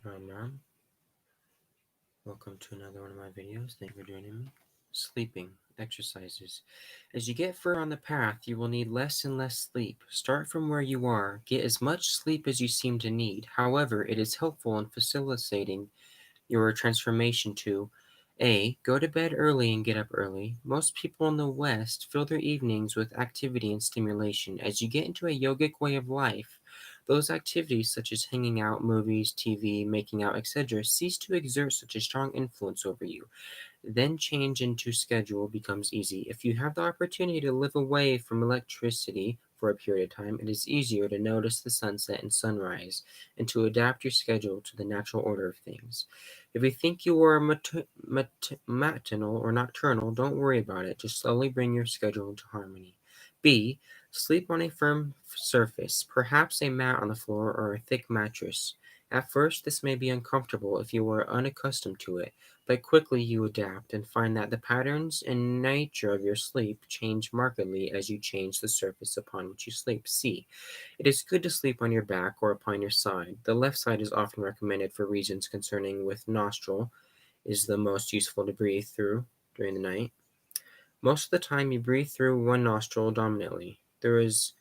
Ram. Welcome to another one of my videos. Thank you for joining me. Sleeping exercises. As you get further on the path, you will need less and less sleep. Start from where you are. Get as much sleep as you seem to need. However, it is helpful in facilitating your transformation to A. Go to bed early and get up early. Most people in the West fill their evenings with activity and stimulation. As you get into a yogic way of life, those activities such as hanging out, movies, TV, making out, etc., cease to exert such a strong influence over you. Then change into schedule becomes easy. If you have the opportunity to live away from electricity for a period of time, it is easier to notice the sunset and sunrise and to adapt your schedule to the natural order of things. If you think you are matinal or nocturnal, don't worry about it. Just slowly bring your schedule into harmony. B. Sleep on a firm surface, perhaps a mat on the floor or a thick mattress. At first, this may be uncomfortable if you are unaccustomed to it, but quickly you adapt and find that the patterns and nature of your sleep change markedly as you change the surface upon which you sleep. C. It is good to sleep on your back or upon your side. The left side is often recommended for reasons concerning with nostril is the most useful to breathe through during the night. Most of the time you breathe through one nostril dominantly. There is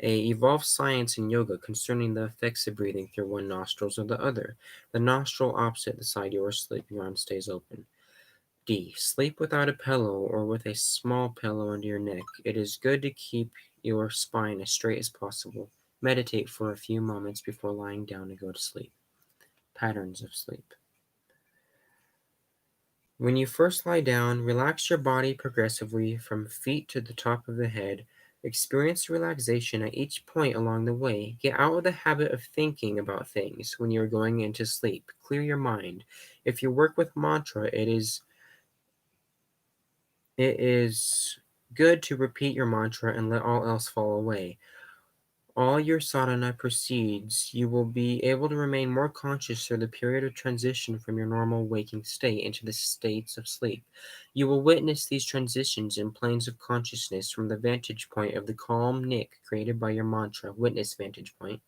a evolved science in yoga concerning the effects of breathing through one nostril or the other. The nostril opposite the side you are sleeping on stays open. D. Sleep without a pillow or with a small pillow under your neck. It is good to keep your spine as straight as possible. Meditate for a few moments before lying down to go to sleep. Patterns of sleep. When you first lie down, relax your body progressively from feet to the top of the head. Experience relaxation at each point along the way. Get out of the habit of thinking about things when you're going into sleep. Clear your mind. If you work with mantra, it is good to repeat your mantra and let all else fall away. All your sadhana proceeds, you will be able to remain more conscious through the period of transition from your normal waking state into the states of sleep. You will witness these transitions in planes of consciousness from the vantage point of the calm nick created by your mantra, witness vantage point.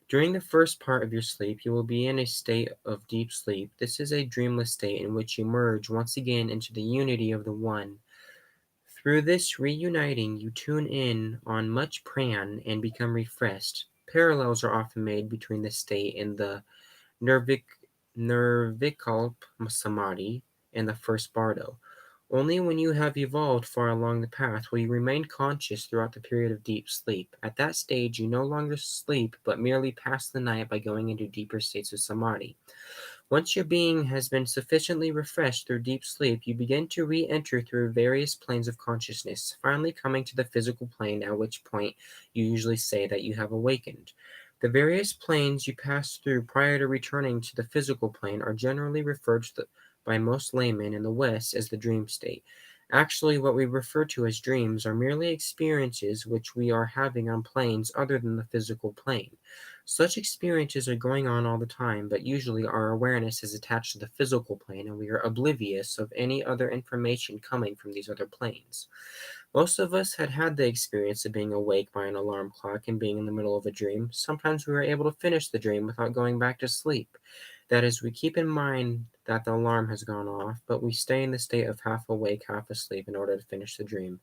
During the first part of your sleep, you will be in a state of deep sleep. This is a dreamless state in which you merge once again into the unity of the One. Through this reuniting, you tune in on much pran and become refreshed. Parallels are often made between this state and the Nirvik, Nirvikalp Samadhi and the first Bardo. Only when you have evolved far along the path will you remain conscious throughout the period of deep sleep. At that stage, you no longer sleep, but merely pass the night by going into deeper states of samadhi. Once your being has been sufficiently refreshed through deep sleep, you begin to re-enter through various planes of consciousness, finally coming to the physical plane, at which point you usually say that you have awakened. The various planes you pass through prior to returning to the physical plane are generally referred to by most laymen in the West as the dream state. Actually, what we refer to as dreams are merely experiences which we are having on planes other than the physical plane. Such experiences are going on all the time, but usually our awareness is attached to the physical plane and we are oblivious of any other information coming from these other planes. Most of us had the experience of being awake by an alarm clock and being in the middle of a dream. Sometimes we were able to finish the dream without going back to sleep. That is, we keep in mind that the alarm has gone off, but we stay in the state of half awake, half asleep in order to finish the dream.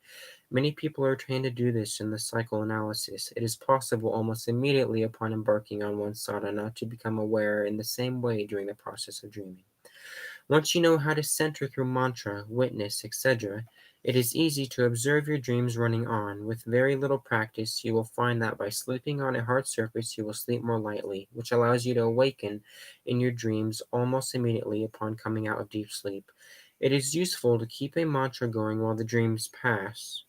Many people are trained to do this in the psychoanalysis. It is possible almost immediately upon embarking on one's sadhana to become aware in the same way during the process of dreaming. Once you know how to center through mantra, witness, etc., it is easy to observe your dreams running on. With very little practice, you will find that by sleeping on a hard surface, you will sleep more lightly, which allows you to awaken in your dreams almost immediately upon coming out of deep sleep. It is useful to keep a mantra going while the dreams pass.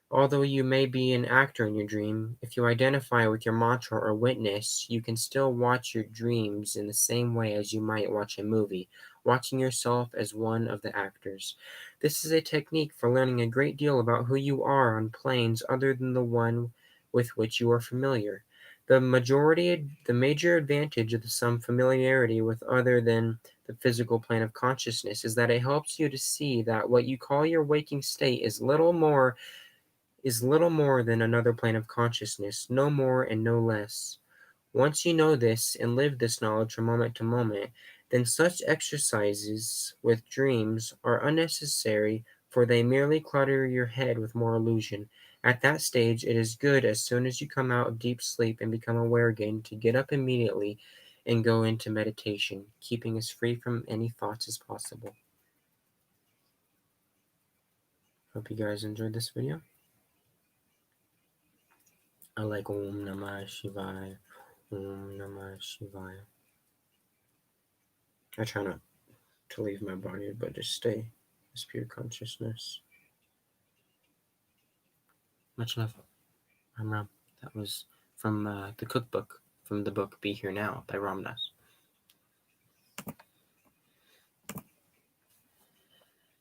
Although you may be an actor in your dream, if you identify with your mantra or witness, you can still watch your dreams in the same way as you might watch a movie, watching yourself as one of the actors. This is a technique for learning a great deal about who you are on planes other than the one with which you are familiar. The major advantage of some familiarity with other than the physical plane of consciousness is that it helps you to see that what you call your waking state is little more than another plane of consciousness, no more and no less. Once you know this and live this knowledge from moment to moment, then such exercises with dreams are unnecessary, for they merely clutter your head with more illusion. At that stage, it is good, as soon as you come out of deep sleep and become aware again, to get up immediately and go into meditation, keeping as free from any thoughts as possible. Hope you guys enjoyed this video. I like Om Namah Shivaya. Om Namah Shivaya. I try not to leave my body, but just stay as pure consciousness. Much love. I'm Ram. That was from the cookbook, from the book Be Here Now by Ramdas.